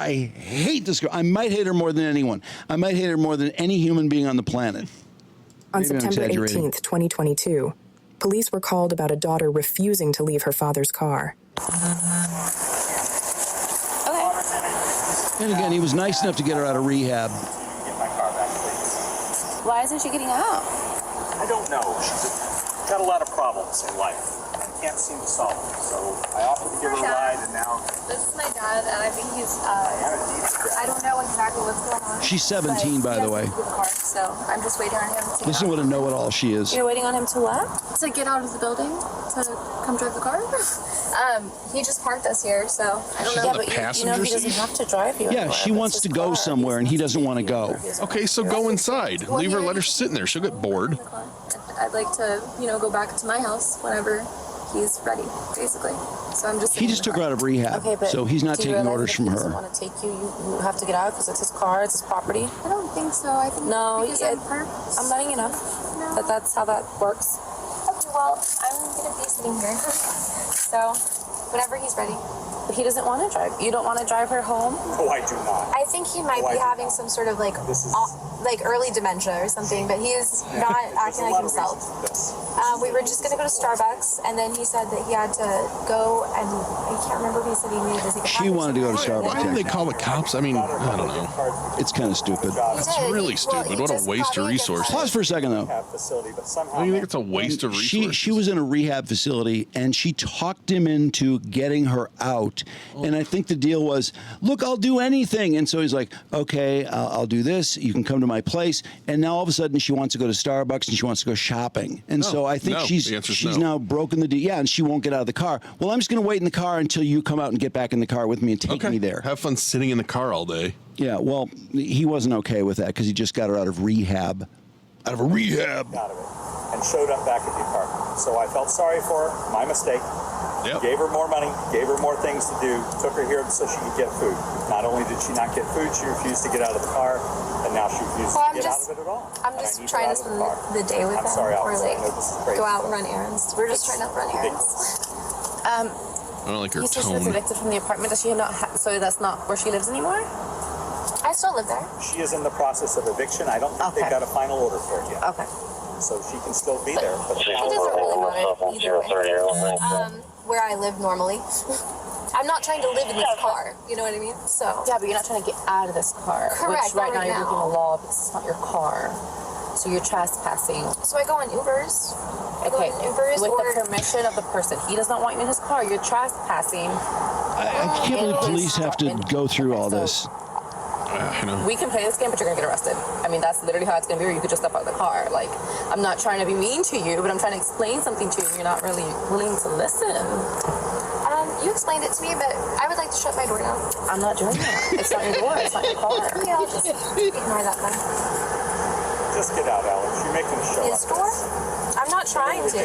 I hate this girl. I might hate her more than anyone. I might hate her more than any human being on the planet. On September 18th, 2022, police were called about a daughter refusing to leave her father's car. And again, he was nice enough to get her out of rehab. Get my car back, please. Why isn't she getting out? I don't know. She's got a lot of problems in life. I can't seem to solve them. So I offered to give her a ride, and now... This is my dad, and I think he's, I don't know exactly what's going on. She's 17, by the way. The car, so I'm just waiting on him to Listen to what a know-it-all she is. You're waiting on him to what? To get out of the building, to come drive the car. He just parked us here, so I don't know. Yeah, but you know he doesn't have to drive you Yeah, anywhere. she wants to go somewhere, and he doesn't want to go. Okay, so go inside. Leave her, let her sit in there. She'll get bored. I'd like to, go back to my house whenever he's ready, basically. So I'm just... He just took her out of rehab, Okay, but so he's not do you taking realize orders if from he doesn't her. want to take you, you have to get out because it's his car, it's his property. I don't think so. I think No, because I'm letting you know that that's how that works. Okay, well, I'm going to be sitting here. So, whenever he's ready. But he doesn't want to drive. You don't want to drive her home? No, I do not. I think he might be having some sort of like early dementia or something, but he is not acting like himself. We were just going to go to Starbucks, and then he said that he had to go, and I can't remember if he said he needed to take a She wanted to go to Starbucks. Why didn't they call the cops? I mean, I don't know. It's kind of stupid. It's really stupid. What a waste of resources. Pause for a second, though. Facility, but somehow... Don't you think it's a waste of resources? She was in a rehab facility, and she talked him into getting her out. And I think the deal was, look, I'll do anything. And so he's like, okay, I'll do this. You can come to my place. And now all of a sudden she wants to go to Starbucks and she wants to go shopping. And so I think she's now broken the deal. Yeah, and she won't get out of the car. Well, I'm just going to wait in the car until you come out and get back in the car with me and take me there. Have fun sitting in the car all day. Yeah, well, he wasn't okay with that because he just got her out of rehab. Out of a rehab. Out of it. And showed up back at the apartment. So I felt sorry for her. My mistake. Yep. Gave her more money, gave her more things to do, took her here so she could get food. Not only did she not get food, she refused to get out of the car, and now she refuses to get out of it at all. I'm just trying to spend the day with him, or like go out and run errands. We're just trying to run errands. I don't like her He says she tone. was evicted from the apartment. Does she not? So that's not where she lives anymore. I still live there. She is in the process of eviction. I don't think they've got a final order for it yet. Okay. So she can still be there. But He doesn't really want it either way. Where I live normally. I'm not trying to live in this car. You know what I mean? So Yeah, but you're not trying to get out of this car. Correct, Which right not now right you're now. breaking the law because it's not your car. So you're trespassing. So I go on Ubers. Okay. Ubers With or the permission of the person. He does not want you in his car. You're trespassing. I can't believe police have to go through all this. You know. We can play this game, but you're gonna get arrested. I mean, that's literally how it's gonna be. Or you could just step out of the car. Like, I'm not trying to be mean to you, but I'm trying to explain something to you. And you're not really willing to listen. you explained it to me, but I would like to shut my door now. I'm not doing that. It's not your door. It's not your car. Yeah, I'll just ignore that then. Just get out, Alex. You're making a show His out of door? this. I'm not trying to.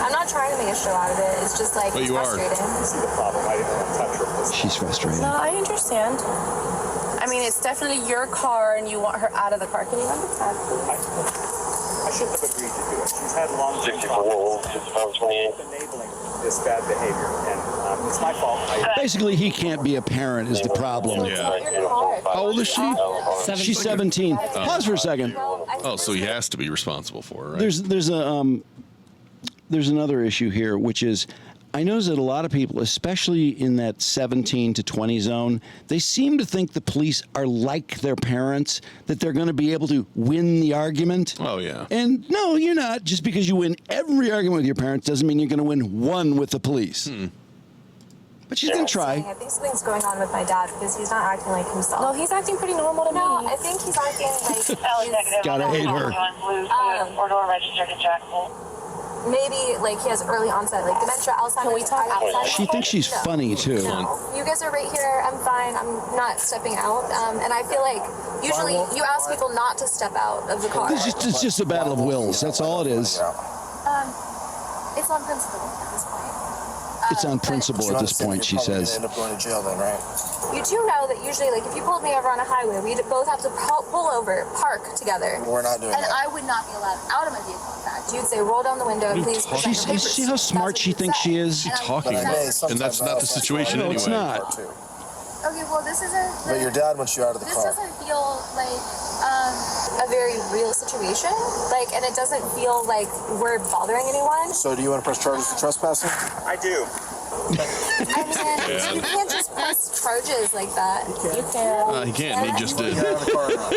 I'm not trying to make a show out of it. It's just like, But it's you are. frustrating. You see the problem. I didn't want to touch her. She's frustrated. No, I understand. I mean, it's definitely your car, and you want her out of the car. Can you understand? I shouldn't have agreed to do it. She's had long-term problems enabling this bad behavior, and it's my fault. Basically, he can't be a parent is the problem. Yeah. How old is she? She's 17. Pause for a second. Oh, so he has to be responsible for it, right? There's another issue here, which is I notice that a lot of people, especially in that 17 to 20 zone, they seem to think the police are like their parents, that they're going to be able to win the argument. Oh, yeah. And no, you're not. Just because you win every argument with your parents doesn't mean you're going to win one with the police. But she's going to try. I think something's going on with my dad because he's not acting like himself. No, he's acting pretty normal to me. No, I think he's acting like he's Gotta hate her. Four-door registered in Jackson. maybe like he has early onset, like dementia, Alzheimer's. Can we talk outside? She thinks she's funny, too. No. You guys are right here. I'm fine. I'm not stepping out. And I feel like usually you ask people not to step out of the car. It's just a battle of wills. That's all it is. It's on principle at this point. It's on principle at this point, she says. End up going to jail then, right? You do know that usually, like, if you pulled me over on a highway, we'd both have to pull over, park together. We're not doing and that. I would not be allowed out of my vehicle, in fact. You'd say, roll down the window, please. present your papers. See how smart she thinks she is? Talking about? And that's not the situation No, anyway. it's not. Okay, well, this isn't. But your dad wants you out of the This car. doesn't feel like a very real situation. Like, and it doesn't feel like we're bothering anyone. So do you want to press charges for trespassing? I do. I mean, you can't just press charges like that. You can. He can't. He just did. Get out of the car now.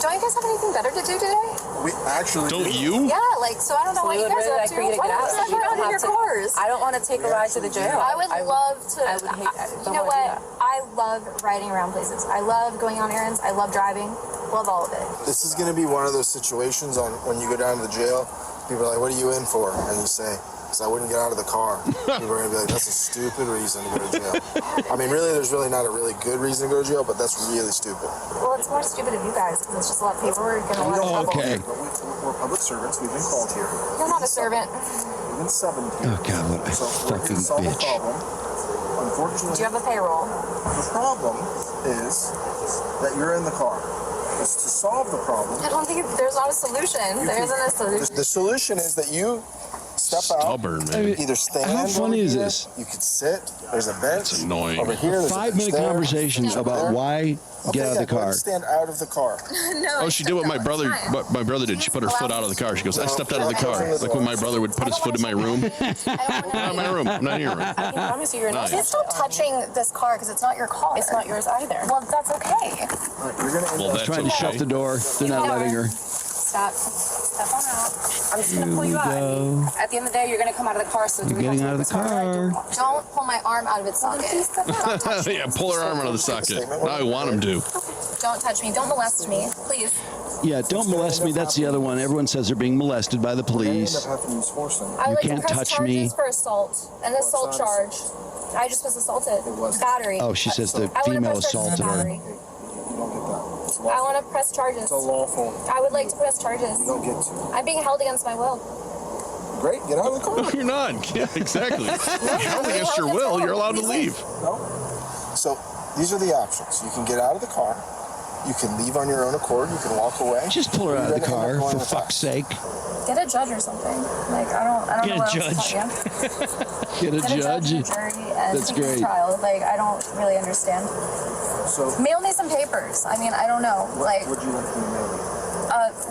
Don't you guys have anything better to do today? We actually Don't do. you? Yeah, like, so I don't know So what we you would guys really are up like to. for you to Why get out don't so you you step don't out of have your to. cars? I don't want to take a ride to the jail. I would love to. I would hate that. You know what? I love riding around places. I love going on errands. I love driving. Love all of it. This is going to be one of those situations on when you go down to the jail. People are like, "What are you in for?" And you say, "Because I wouldn't get out of the car." People are going to be like, "That's a stupid reason to go to jail." I mean, really, there's really not a really good reason to go to jail, but that's really stupid. Well, it's more stupid of you guys because it's just a lot of paperwork and a lot of trouble. Okay. But we're public servants. We've been called here. You're not a servant. We've been summoned here. Oh, God, what a So we're here to fucking solve a bitch. problem. Unfortunately, Do you have a payroll? the problem is that you're in the car. It's to solve the problem. I don't think there's not a solution. There isn't a solution. The solution is that you step out. Stubborn, man. Either stand. How funny over is here, this? You could sit. There's a bench. That's annoying. Over here, there's a bench 5-minute there. conversation There's about there. why Okay, get out of the go ahead car. and stand out of the car. No. Oh, she did what my brother did. She put her foot out of the car. She goes, I stepped out of the car. Like when my brother would put his foot in my room. Not in my room. Not in your room. I can promise you, you're not. Nice. Please stop touching this car because it's not your car. It's not yours either. Well, that's okay. All right, you're gonna end Well, up that's Trying to shut okay. the door. They're not letting her. Stop. Step on out. I'm just gonna pull you out. At the end of the day, you're gonna come out of the car. So You're getting out of the car. Don't pull my arm out of its socket. Don't touch me. Yeah, pull her arm out of the socket. Now I want him to. Don't touch me. Don't molest me, please. Yeah, don't molest me. That's the other one. Everyone says they're being molested by the You're gonna end up police. having to use force then. I would like can't to press touch charges me. for assault. An assault not charge. I just was assaulted. wasn't. Battery. Oh, she says the I want to female press charges assaulted for her. battery. You don't get that. It's I lawful. want to press charges. It's a lawful. I would like to press charges. You don't get to. I'm being held against my will. Great, get out of the No, car. you're not. Yeah, exactly. You're held against your will. You're allowed to leave. No. So these are the options. You can get out of the car. You can leave on your own accord. You can walk away. Just pull her out of the You're gonna end car, up going for with fuck's us. sake. Get a judge or something. Like I don't Get know a what judge. else to tell you. Get a Get a judge, judge. a jury, and That's take great. a trial. Like I don't really understand. So Mail me some papers. I mean, I don't know. Like would you like to be made?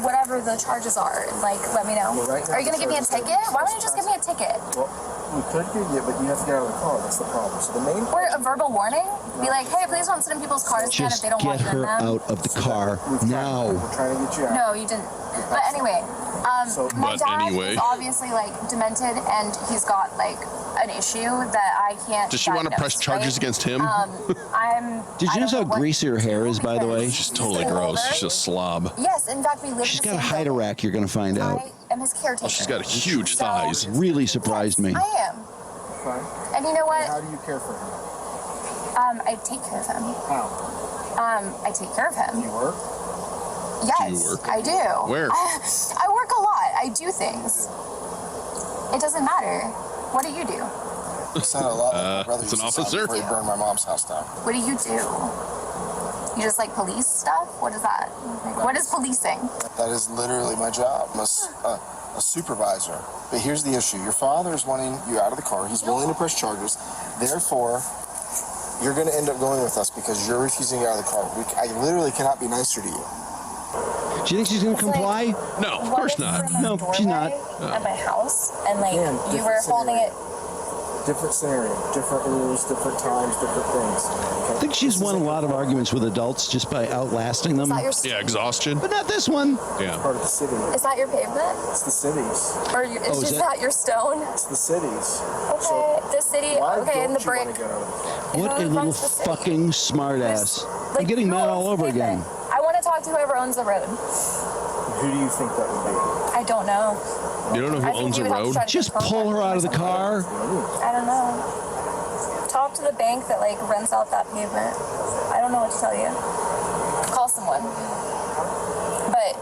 whatever the charges are. Like let me know. Well, right now Are you gonna the give me a charges are ticket? Why don't you just give me a ticket? Well, we could give you, but you have to get out of the car. That's the problem. So the main Or a verbal warning? Be like, hey, please don't sit in people's cars again if Just they don't want get you in her them. out of the car now. we're trying to get you out. No, you didn't. But anyway, So- my But dad anyway. is obviously like demented, and he's got like an issue that I can't. Does she want to press diagnose, charges right? against him? I'm. Did I you notice don't how know what greasy her hair is, by the way? She's totally gross. She's a slob. Yes, in fact, we live. She's in the got a same hide building. rack, you're going to find out. I am his caretaker. She's got huge thighs. Really surprised me. I am. Fine. And you know what? How do you care for him? I take care of him. How? I take care of him. You work? Yes, Do you work? I do. Where? I work a lot. I do things. It doesn't matter. What do you do? You sound a lot like my brother it's used an to sound officer? before he burned my mom's house down. What do you do? You just like police stuff? What is that? Like, what is policing? That is literally my job. I'm a supervisor. But here's the issue. Your father is wanting you out of the car. He's willing to press charges. Therefore, you're going to end up going with us because you're refusing to get out of the car. I literally cannot be nicer to you. Do you think she's going to comply? No, of What course if not. we're in the No, she's not. doorway At my house, and like Again, you different were holding it. Different scenario, different rules, different times, different things. Okay? I think she's won a lot of arguments with adults just by outlasting them. Is that your? Yeah, exhaustion. But not this one. Yeah. Part of the city. Is that your pavement? It's the cities. Or you, Oh, is is that- that your stone? It's the cities. Okay, the city. Why Okay, in don't the you brick. want to get out of the car? What a It little runs the city. fucking smartass. I'm getting who mad all owns the over again. pavement? I want to talk to whoever owns the road. Who do you think that would be? I don't know. You don't know I who think owns you a would have to road? try to Just get pull her out of the contact car. I don't know. Talk to the bank that like rents out that pavement. I don't know what to tell you. Call someone. But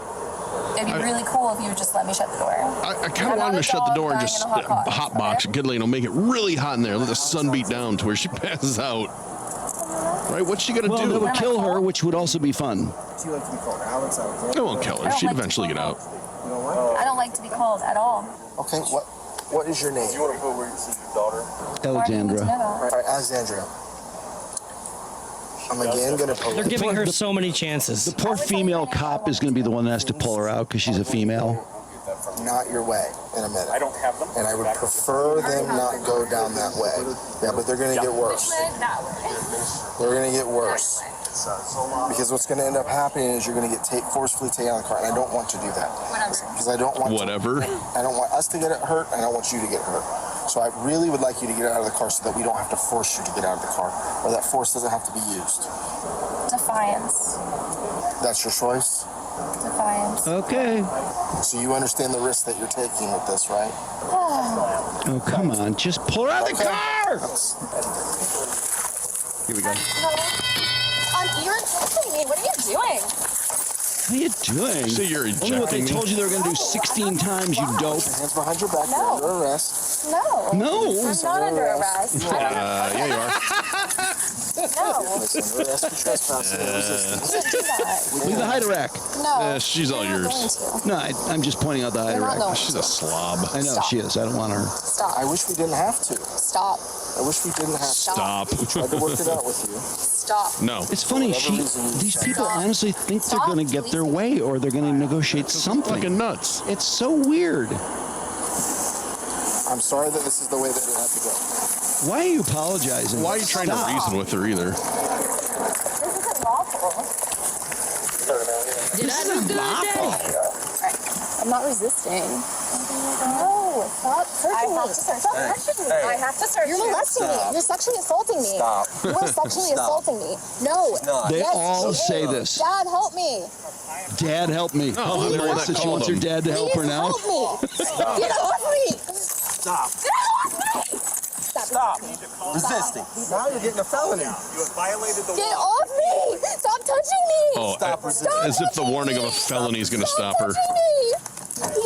it'd be really cool if you would just let me shut the door. I kind of want him to shut the door and just hot box it. Good, you know, make it really hot in there. Let the sun beat down to where she passes out. Right? What's she gonna Well, do? that would kill her, which would also be fun. Do you like to be called Alex, Alexander? It won't kill her. I don't She'd like to eventually be get out. You know what? I don't like to be called at all. Okay, what is your name? You want to go where you see your daughter? Why do you need to know Alexandra. that? All right, Alexandria. I'm again going to... They're giving her so many chances. The poor female cop is going to be the one that has to pull her out because she's a female. Not your way in a minute. I don't have them. And I would prefer them not go down that way. Yeah, but they're going to get worse. They're going to get worse. Because what's going to end up happening is you're going to get forcefully taken out of the car, and I don't want to do that. Because I don't want I don't want us to get hurt, and I don't want you to get hurt. So I really would like you to get out of the car so that we don't have to force you to get out of the car, or that force doesn't have to be used. Defiance. That's your choice? Defiance. Okay. So you understand the risk that you're taking with this, right? Oh, come on. Just pull her out of the car! Here we go. You're insulting me. What are you doing? What are you doing? So you're Only what they ejecting me? told you they were going to do 16 times, you dope. Hands behind your back. No. You're under arrest. No. No. I'm not under arrest. Yeah, you are. No. Listen, under arrest for trespassing and resistance. I can't do that. Leave the hide rack. No. She's all I'm not yours. going to. No, I'm just pointing out the hide You're not rack. going She's a slob. I know Stop. she is. I don't want her. Stop. I wish we didn't have to. Stop. I wish we didn't have to. Stop. Tried to work it out with you. Stop. No. It's funny. These people honestly think they're going to get their way or they're going to negotiate something. Fucking nuts. It's so weird. I'm sorry that this is the way that it had to go. Why are you apologizing? Why are you trying to reason with her either? This isn't lawful. Did I do good, Daddy? I'm not resisting. No, stop searching me. Stop touching me. I have to search you. You're molesting me. You're sexually assaulting me. Stop. You are sexually assaulting me. No. They Yes, all she say is. this. Dad, help me. Dad, help me. Oh, Hilarious they're not that she called wants her them. dad to help her Please now. help me. Get off me. Stop. Get off me. Stop. Resisting. Now you're getting a felony. You have violated the Get law. off me. Stop touching me. Oh, Stop resisting. as if the warning of a felony is going to stop her. Stop touching me.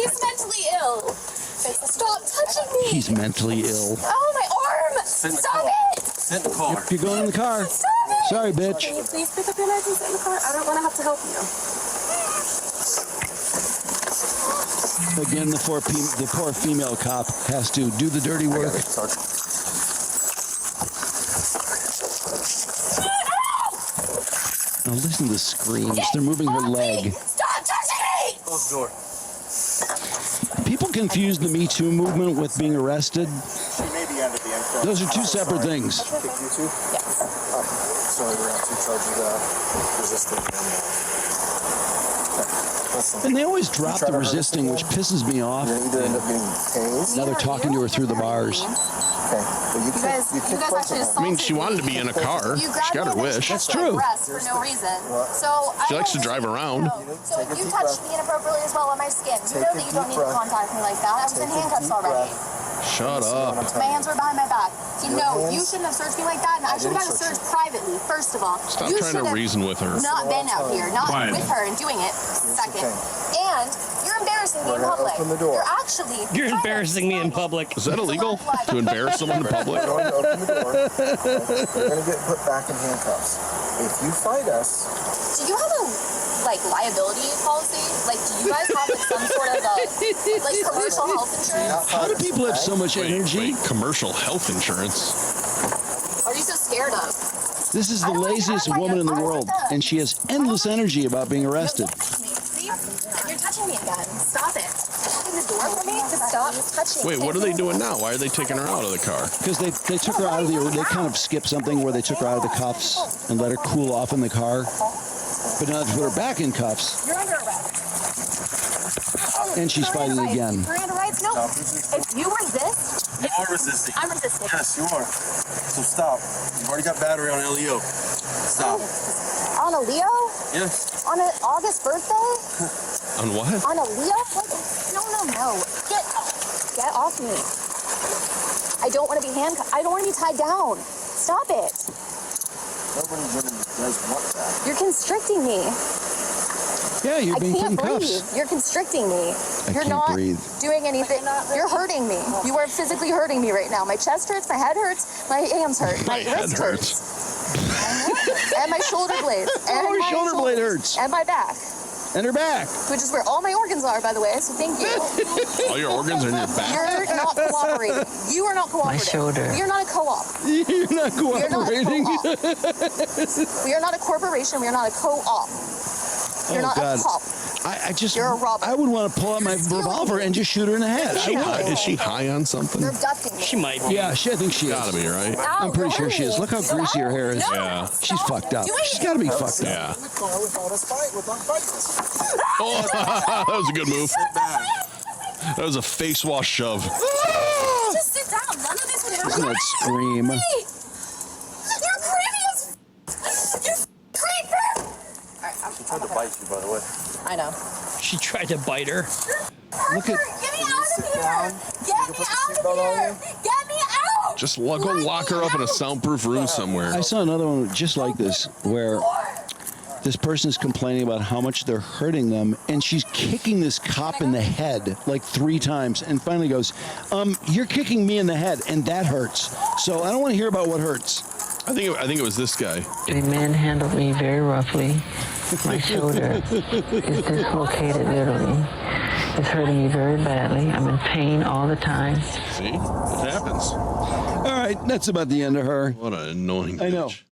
He's mentally ill. Stop touching me. He's mentally ill. Oh, my arm. Stop it. Sit in the car. You're going in the car. Stop it. Sorry, bitch. Can you please pick up your knife and sit in the car? I don't want to have to help you. Again, the poor female cop has to do the dirty work. Now listen to the screams. They're moving her leg. Stop touching me. Close the door. People confuse the Me Too movement with being arrested. She may be under the influence. Those are two separate things. Pick you two? Yes. Sorry, we're on 2 charges of resisting. Listen, And they always drop the resisting, which pisses me off. you're either end up getting tased. Now they're talking to her through the bars. Okay, but you kick both of them. I mean, she wanted to be in a car. She got her wish. That's true. For no reason. So She likes to drive around. So you touched me inappropriately as well on my skin. You know that you don't need to contact me like that. I was in handcuffs already. Shut up. My hands were behind my back. So no, you shouldn't have searched me like that, and I should have gotten searched privately. First of all, Stop you trying should to have reason with her. not been out here, not Quiet. with her, and doing it. Second, and you're embarrassing me in We're gonna public. open the door. You're actually. You're trying to embarrassing me in public. Is that illegal? To embarrass someone in public? We're going to open the door. You're going to get put back in handcuffs. If you fight us, Do you have a liability policy? Like, do you guys have some sort of commercial health insurance? How do people have so much energy? Wait, commercial health insurance. What are you so scared of? This is the laziest woman in the world, and she has endless energy about being arrested. See? You're touching me again. Stop it. Open the door for me. Just stop touching me. Wait, what are they doing now? Why are they taking her out of the car? Because they took her out of they kind of skipped something where they took her out of the cuffs and let her cool off in the car. But now they put her back in cuffs, You're under arrest. and she's fighting again. Miranda rights? No. If you resist, You are resisting. I'm resisting. Yes, you are. So stop. You've already got battery on LEO. Stop. On a Leo? Yes. On an August birthday? On what? On a Leo? What? No. Get off me. I don't want to be handcuffed. I don't want to be tied down. Stop it. nobody really does want that. You're constricting me. Yeah, you're I being put in can't breathe. cuffs. You're constricting me. You're can't not breathe. doing anything. You're hurting me. You are physically hurting me right now. My chest hurts, my head hurts, my hands hurt, my head wrist hurts. and my shoulder blade. And Oh, your my shoulder blade hurts. And my back. And her back. Which is where all my organs are, by the way, so thank you. All your organs are in your back. You're not cooperating. You are not cooperating. My shoulder. We are not a co-op. You're not cooperating. We are not a corporation. We are not a co-op. You're not a cop. You're a robber. I would want to pull out my revolver and just shoot her in the head. Is she high on something? You're abducting me. She might be. Yeah, I think she is. Gotta be, right? I'm pretty sure she is. Look how greasy her hair is. Yeah. She's fucked up. She's got to be fucked up. Yeah. Oh, that was a good move. That was a face wash shove. Just sit down. None of this would happen. Isn't that scream? You're creepy as you creeper. She tried to bite you, by the way. I know. She tried to bite her. Look at. Get me out of here. Get me out of here. Get me out. Just go lock her up in a soundproof room somewhere. I saw another one just like this where this person is complaining about how much they're hurting them, and she's kicking this cop in the head like 3 times, and finally goes, "You're kicking me in the head, and that hurts. So I don't want to hear about what hurts." I think it was this guy. The man handled me very roughly. My shoulder is dislocated literally. It's hurting me very badly. I'm in pain all the time. See? It happens. All right, that's about the end of her. What an annoying I know. bitch.